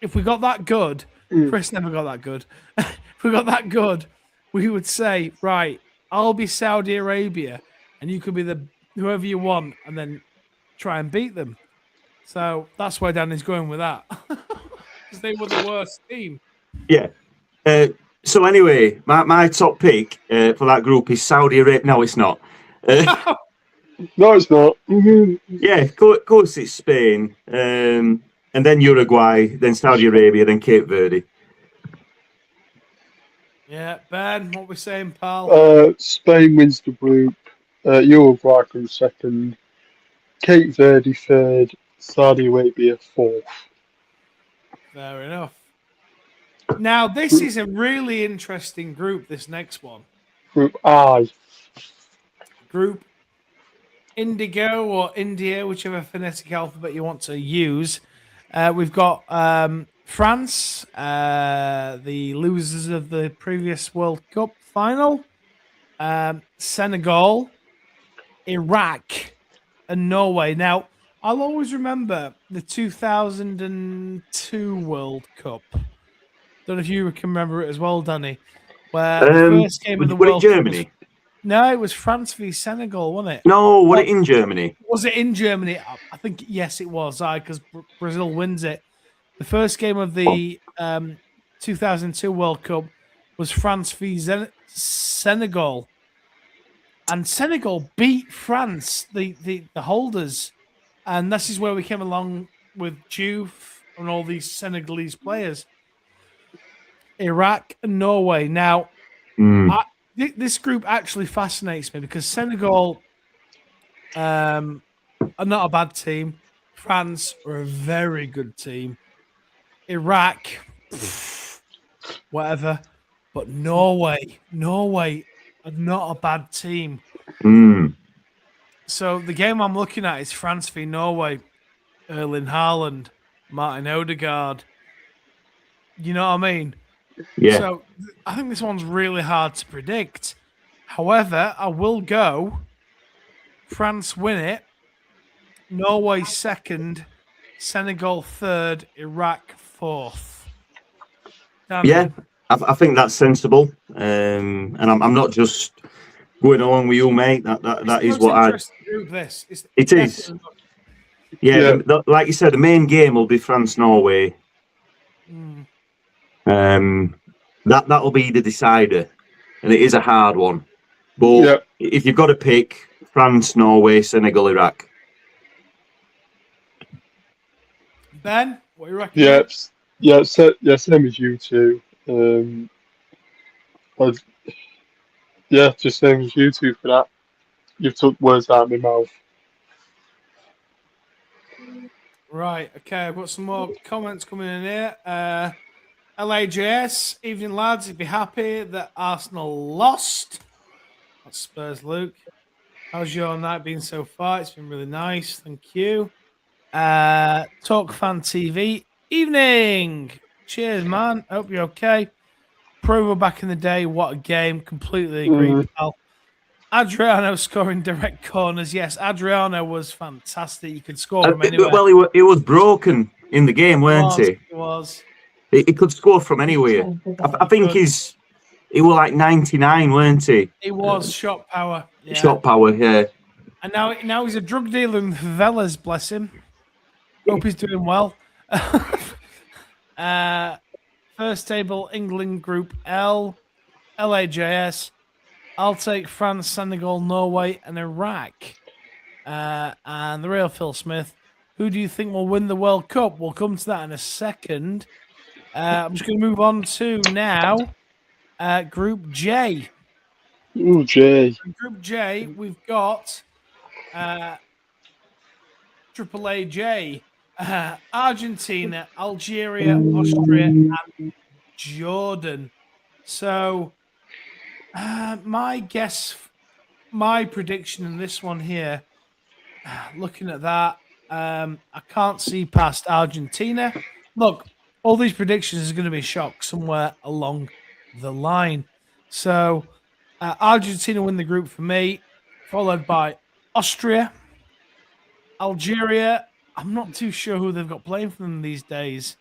If we got that good, Chris never got that good. If we got that good, we would say, right, I'll be Saudi Arabia, and you could be the whoever you want, and then try and beat them. So that's why Danny's going with that. Because they were the worst team. Yeah. So anyway, my top pick for that group is Saudi Arabia. No, it's not. No, it's not. Yeah, of course it's Spain, and then Uruguay, then Saudi Arabia, then Cape Verde. Yeah, Ben, what we saying, pal? Spain wins the group. Uruguay comes second. Cape Verde third. Saudi Arabia fourth. Fair enough. Now, this is a really interesting group, this next one. Group I. Group Indigo or India, whichever phonetic alphabet you want to use. We've got France, the losers of the previous World Cup final, Senegal, Iraq, and Norway. Now, I'll always remember the 2002 World Cup. Don't know if you can remember it as well, Danny. Where the first game of the World Cup. Germany? No, it was France v Senegal, wasn't it? No, was it in Germany? Was it in Germany? I think, yes, it was. Because Brazil wins it. The first game of the 2002 World Cup was France v Senegal. And Senegal beat France, the holders. And this is where we came along with Diouf and all these Senegalese players. Iraq and Norway. Now, this group actually fascinates me because Senegal are not a bad team. France are a very good team. Iraq, whatever. But Norway are not a bad team. So the game I'm looking at is France v Norway. Erling Haaland, Martin Odegaard. You know what I mean? Yeah. So I think this one's really hard to predict. However, I will go France win it, Norway second, Senegal third, Iraq fourth. Damn. Yeah, I think that's sensible. And I'm not just going along with you, mate. That is what I. It is. Yeah, like you said, the main game will be France-Norway. That'll be the decider, and it is a hard one. But if you've got to pick France, Norway, Senegal, Iraq. Ben, what do you reckon? Same as you two. Just same as you two for that. You've took words out of my mouth. Right, okay, I've got some more comments coming in here. LAJS, evening lads, you'd be happy that Arsenal lost. That's Spurs Luke. How's your night been so far? It's been really nice, thank you. Talk Fan TV, evening. Cheers, man. Hope you're okay. Provo back in the day, what a game. Completely agree, pal. Adriano scoring direct corners. Yes, Adriano was fantastic. You could score from anywhere. Well, he was broken in the game, weren't he? He was. He could score from anywhere. I think he was like 99, weren't he? He was shot power. Yeah. Shot power, yeah. And now he's a drug dealer in favelas, bless him. Hope he's doing well. First table, England Group L, LAJS. I'll take France, Senegal, Norway, and Iraq. And the real Phil Smith. Who do you think will win the World Cup? We'll come to that in a second. I'm just going to move on to now Group J. Ooh, Jay. In Group J, we've got Triple AJ, Argentina, Algeria, Austria, and Jordan. So, my prediction in this one here, looking at that, I can't see past Argentina. Look, all these predictions are going to be shocked somewhere along the line. So, Argentina win the group for me, followed by Austria, Algeria. I'm not too sure who they've got playing for them these days.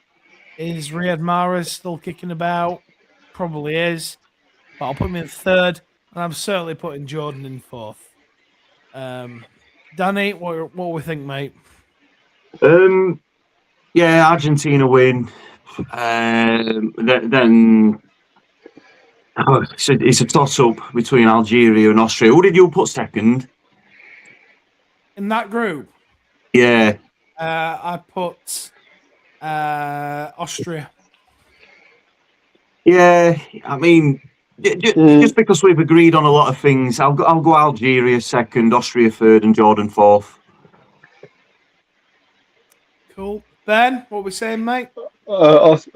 Is Riyad Mahrez still kicking about? Probably is. But I'll put him in third, and I'm certainly putting Jordan in fourth. Danny, what we think, mate? Yeah, Argentina win. Then it's a toss-up between Algeria and Austria. Who did you put second? In that group? Yeah. I put Austria. Yeah, I mean, just because we've agreed on a lot of things, I'll go Algeria second, Austria third, and Jordan fourth. Cool. Ben, what we saying, mate?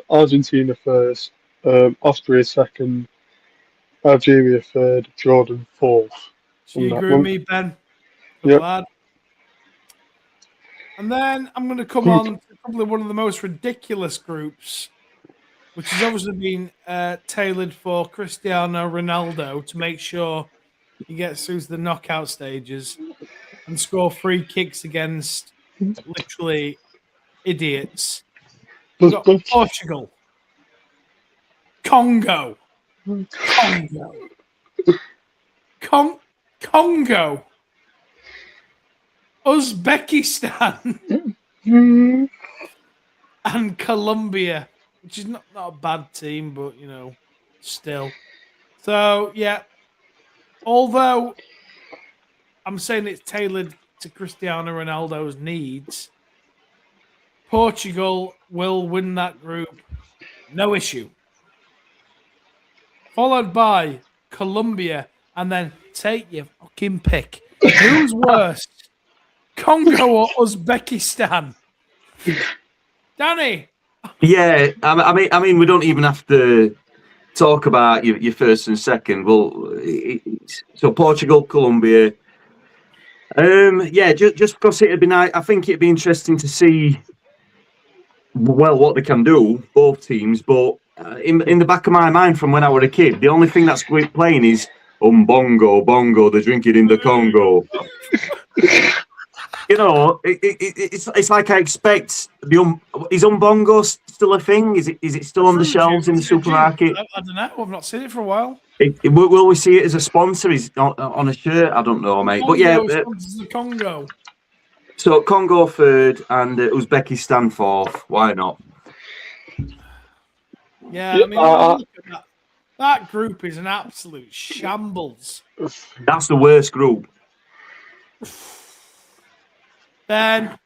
Argentina first, Austria second, Algeria third, Jordan fourth. So you agree with me, Ben? Yep. Glad. And then I'm going to come on to probably one of the most ridiculous groups, which has obviously been tailored for Cristiano Ronaldo to make sure he gets through to the knockout stages and score free kicks against literally idiots. We've got Portugal, Congo, Uzbekistan, and Colombia, which is not a bad team, but still. So yeah, although I'm saying it's tailored to Cristiano Ronaldo's needs, Portugal will win that group, no issue. Followed by Colombia, and then take your fucking pick. Who's worse, Congo or Uzbekistan? Danny. Yeah, I mean, we don't even have to talk about your first and second. Well, so Portugal, Colombia. Yeah, just because it'd be nice. I think it'd be interesting to see what they can do, both teams. But in the back of my mind, from when I was a kid, the only thing that's playing is bongo, they drink it in the Congo. It's like I expect is Umbongo still a thing? Is it still on the shelves in the supermarket? I don't know. I've not seen it for a while. Will we see it as a sponsor? Is on a shirt? I don't know, mate. But yeah, the Congo. So Congo third and Uzbekistan fourth. Why not? Yeah, I mean, look at that group is an absolute shambles. That's the worst group. Ben,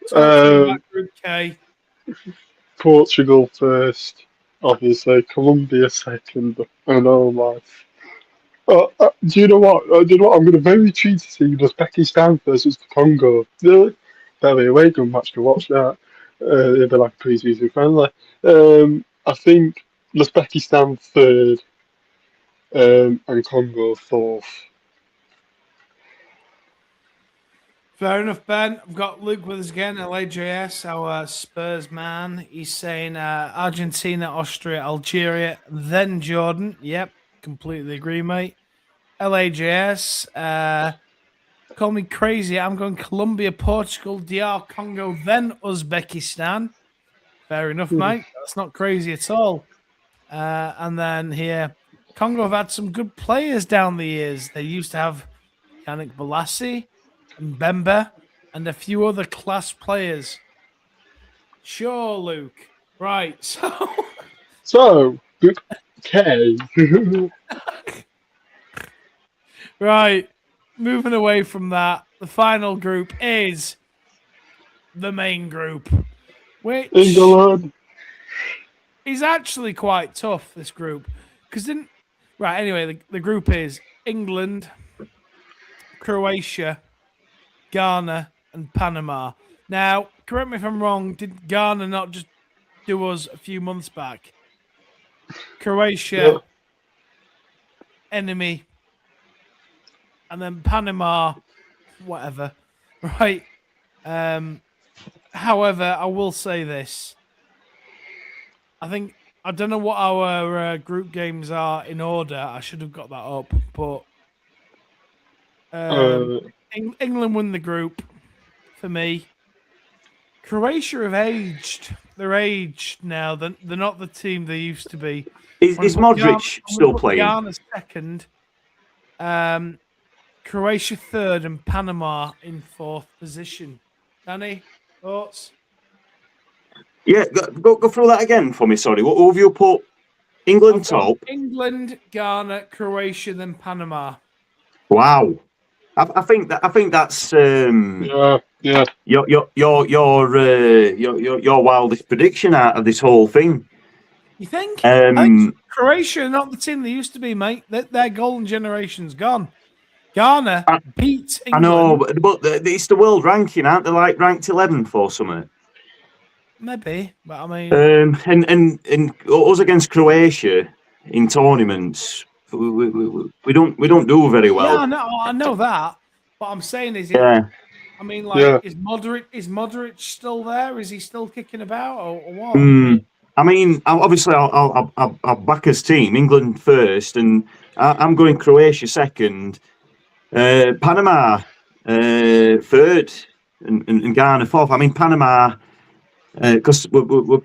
Group K. Portugal first, obviously. Colombia second. And oh my. Do you know what? I'm going to very cheat to see Uzbekistan versus the Congo. Really? That'll be a way good match to watch that. It'll be like a pre-season friendly. I think Uzbekistan third and Congo fourth. Fair enough, Ben. I've got Luke with us again, LAJS, our Spurs man. He's saying Argentina, Austria, Algeria, then Jordan. Yep, completely agree, mate. LAJS, call me crazy. I'm going Colombia, Portugal, DR Congo, then Uzbekistan. Fair enough, mate. That's not crazy at all. And then here, Congo have had some good players down the years. They used to have Yannick Bolasie and Bemba and a few other class players. Sure, Luke. Right. So, okay. Right. Moving away from that, the final group is the main group, which England. is actually quite tough, this group. Right, anyway, the group is England, Croatia, Ghana, and Panama. Now, correct me if I'm wrong, did Ghana not just do us a few months back? Croatia, Yeah. enemy, and then Panama, whatever. Right. However, I will say this. I don't know what our group games are in order. I should have got that up, but England win the group for me. Croatia have aged. They're aged now. They're not the team they used to be. Is Modric still playing? Ghana second, Croatia third, and Panama in fourth position. Danny, thoughts? Yeah, go through that again for me. Sorry, what have you put? England top. England, Ghana, Croatia, then Panama. Wow, I think that's Yeah. your wildest prediction out of this whole thing. You think? I think Croatia are not the team they used to be, mate. Their golden generation's gone. Ghana beat England. I know, but it's the world ranking, aren't they? Like ranked 11th or something. Maybe, but I mean, and us against Croatia in tournaments, we don't do very well. Yeah, I know that. What I'm saying is, Yeah. I mean, like, is Modric still there? Is he still kicking about, or what? I mean, obviously, I'll back his team. England first, and I'm going Croatia second, Panama third, and Ghana fourth. I mean, Panama, because we're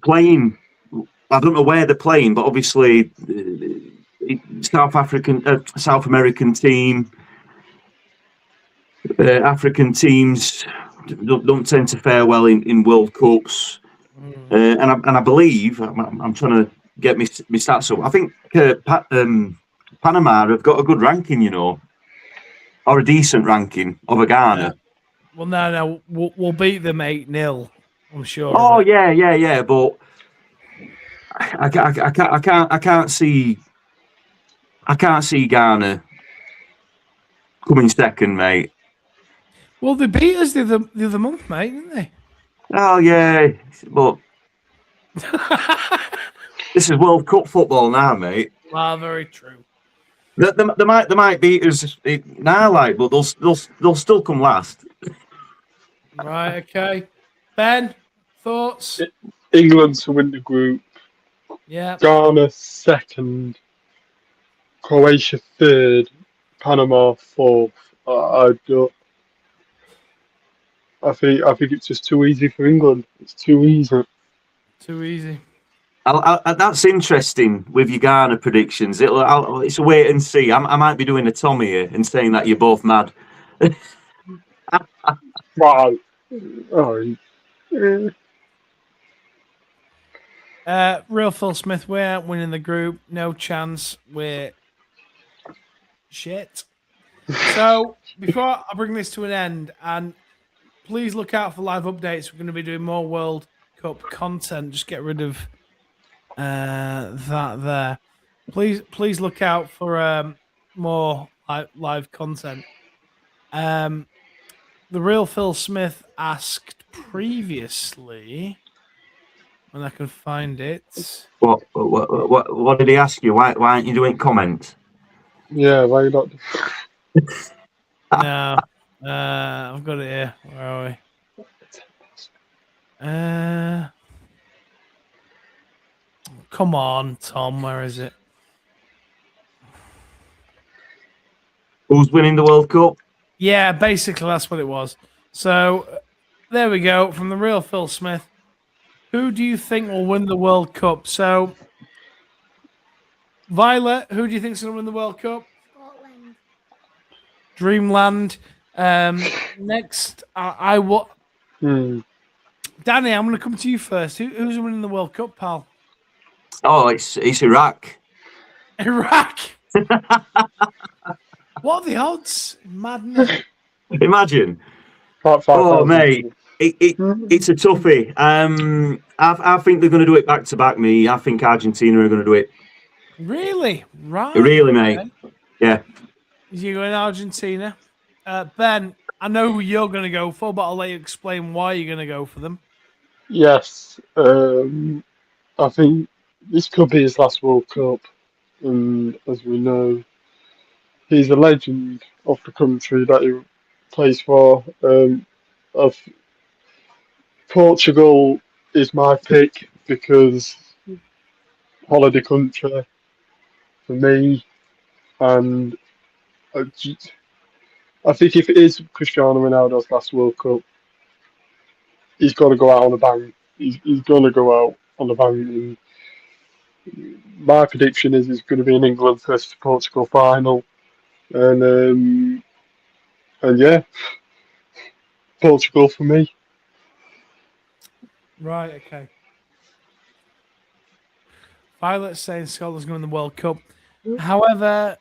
playing. I don't know where they're playing, but obviously, South American team. African teams don't tend to fare well in World Cups, and I believe I'm trying to get my stats up. I think Panama have got a good ranking, you know, or a decent ranking over Ghana. Well, no, we'll beat them 8-0. I'm sure. Oh yeah, but I can't see Ghana coming second, mate. Well, they beat us the other month, mate, didn't they? Oh yeah, but this is World Cup football now, mate. Well, very true. They might beat us now, like, but they'll still come last. Right. Okay. Ben, thoughts? England to win the group. Yeah. Ghana second. Croatia third. Panama fourth. I think it's just too easy for England. It's too easy. Too easy. That's interesting with your Ghana predictions. It's a wait and see. I might be doing a Tommy here and saying that you're both mad. Wow. Oh, Real Phil Smith, we're winning the group. No chance. We're shit. So before I bring this to an end, and please look out for live updates. We're going to be doing more World Cup content. Just get rid of that there. Please look out for more live content. The Real Phil Smith asked previously, when I can find it. What did he ask you? Why aren't you doing comments? yeah, why not? No, I've got it here. Where are we? Come on, Tom. Where is it? Who's winning the World Cup? Yeah, basically that's what it was. So there we go. From the real Phil Smith. Who do you think will win the World Cup? So, Violet, who do you think's going to win the World Cup? Scotland. Dreamland. Next, I will. Danny, I'm going to come to you first. Who's winning the World Cup, pal? Oh, it's Iraq. Iraq. What are the odds? Madness. Imagine. Oh, mate, it's a toughie. I think they're going to do it back to back. I think Argentina are going to do it. Really? Right. Really, mate. Yeah. You're going Argentina. Ben, I know who you're going to go for, but I'll let you explain why you're going to go for them. Yes, I think this could be his last World Cup, and as we know, he's a legend of the country that he plays for. Of Portugal is my pick because holiday country for me, and I think if it is Cristiano Ronaldo's last World Cup, he's got to go out on a bang. He's going to go out on a bang. And my prediction is it's going to be an England versus Portugal final, and yeah, Portugal for me. Right. Okay. Violet's saying Scotland's going to win the World Cup. However,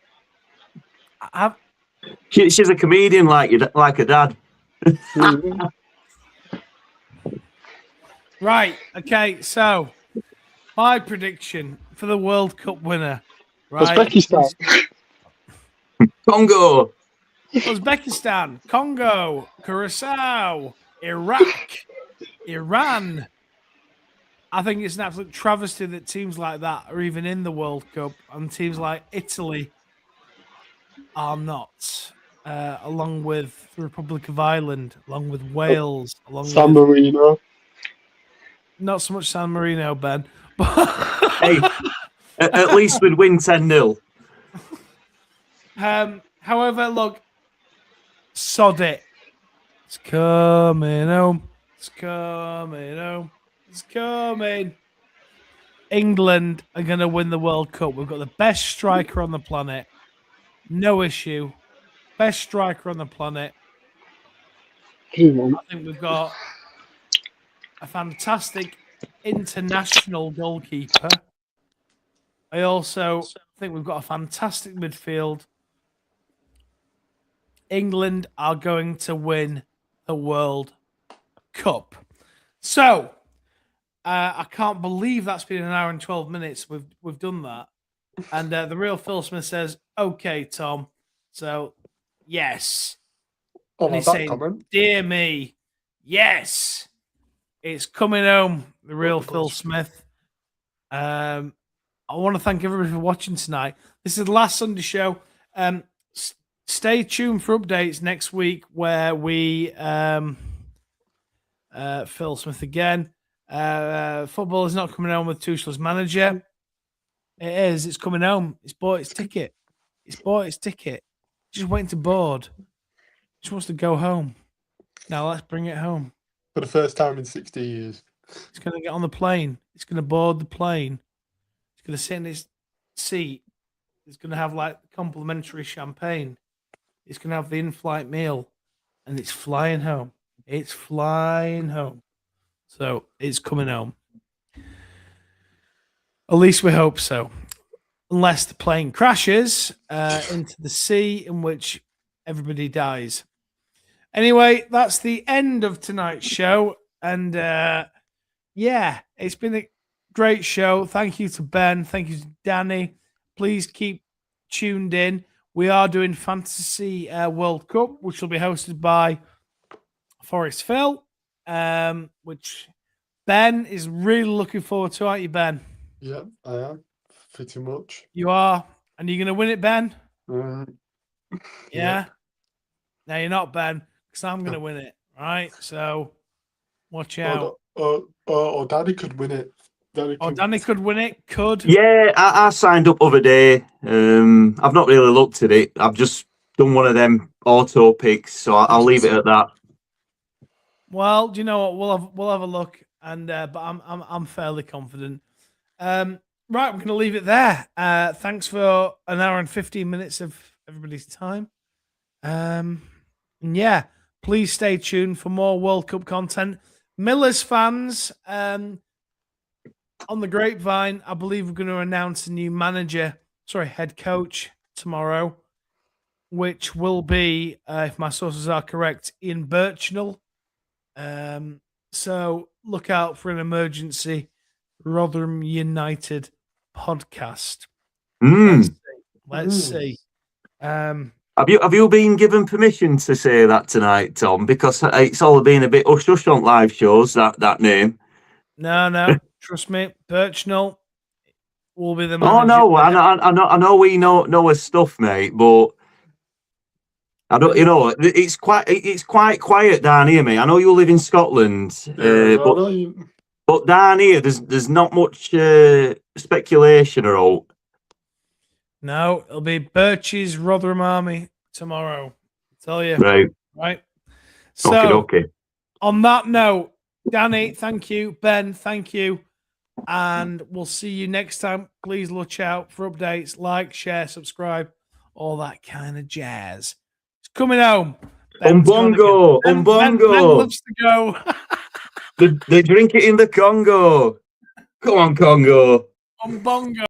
She's a comedian like her dad. Right. Okay. So, my prediction for the World Cup winner, right? Uzbekistan. Congo. Uzbekistan, Congo, Curacao, Iraq, Iran. I think it's an absolute travesty that teams like that are even in the World Cup, and teams like Italy are not. Along with the Republic of Ireland, along with Wales, along San with Marino. not so much San Marino, Ben. Hey, at least we'd win 10-0. However, look, sod it. It's coming home. It's coming home. It's coming. England are going to win the World Cup. We've got the best striker on the planet. No issue. Best striker on the planet. I think we've got a fantastic international goalkeeper. I also think we've got a fantastic midfield. England are going to win the World Cup. So, I can't believe that's been an hour and 12 minutes. We've done that. And the real Phil Smith says, okay, Tom. So, yes. And he's saying, comment. dear me, yes. It's coming home, the real Phil Smith. I want to thank everybody for watching tonight. This is the last Sunday show. Stay tuned for updates next week where we Phil Smith again. Football is not coming home with Tuchel's manager. It is. It's coming home. It's bought its ticket. It's bought its ticket. Just waiting to board. Just wants to go home. Now let's bring it home. For the first time in 60 years. It's going to get on the plane. It's going to board the plane. It's going to sit in its seat. It's going to have like complimentary champagne. It's going to have the in-flight meal. And it's flying home. It's flying home. So it's coming home. At least we hope so. Unless the plane crashes into the sea in which everybody dies. Anyway, that's the end of tonight's show. And yeah, it's been a great show. Thank you to Ben. Thank you to Danny. Please keep tuned in. We are doing Fantasy World Cup, which will be hosted by Forest Phil, which Ben is really looking forward to, aren't you, Ben? Yeah, I am. Pretty much. You are. And you're going to win it, Ben? Yeah. Yeah. No, you're not, Ben. because I'm going to win it. Right? So watch out. Or Danny could win it. Danny could win it. Could. Yeah, I signed up other day. I've not really looked at it. I've just done one of them auto picks, so I'll leave it at that. Well, do you know what? We'll have a look, and but I'm fairly confident. Right, we're going to leave it there. Thanks for an hour and 15 minutes of everybody's time. And yeah, please stay tuned for more World Cup content. Millers fans, on the grapevine, I believe we're going to announce a new head coach tomorrow, which will be, if my sources are correct, Ian Birchnell. So look out for an emergency Rotherham United podcast. Let's see. Have you been given permission to say that tonight, Tom? Because it's all been a bit hush hush on live shows. That name. No, trust me, Birchnell will be the manager. Oh no, I know we know his stuff, mate, but I don't. You know, it's quite quiet down here, mate. I know you live in Scotland, but down here there's not much speculation or all. No, it'll be Birch's Rotherham Army tomorrow. I tell you. Right. So, okay. On that note, Danny, thank you. Ben, thank you. And we'll see you next time. Please watch out for updates. Like, share, subscribe, all that kind of jazz. It's coming home. Umbongo. Ben loves to go. They drink it in the Congo. Come on, Congo. Umbongo.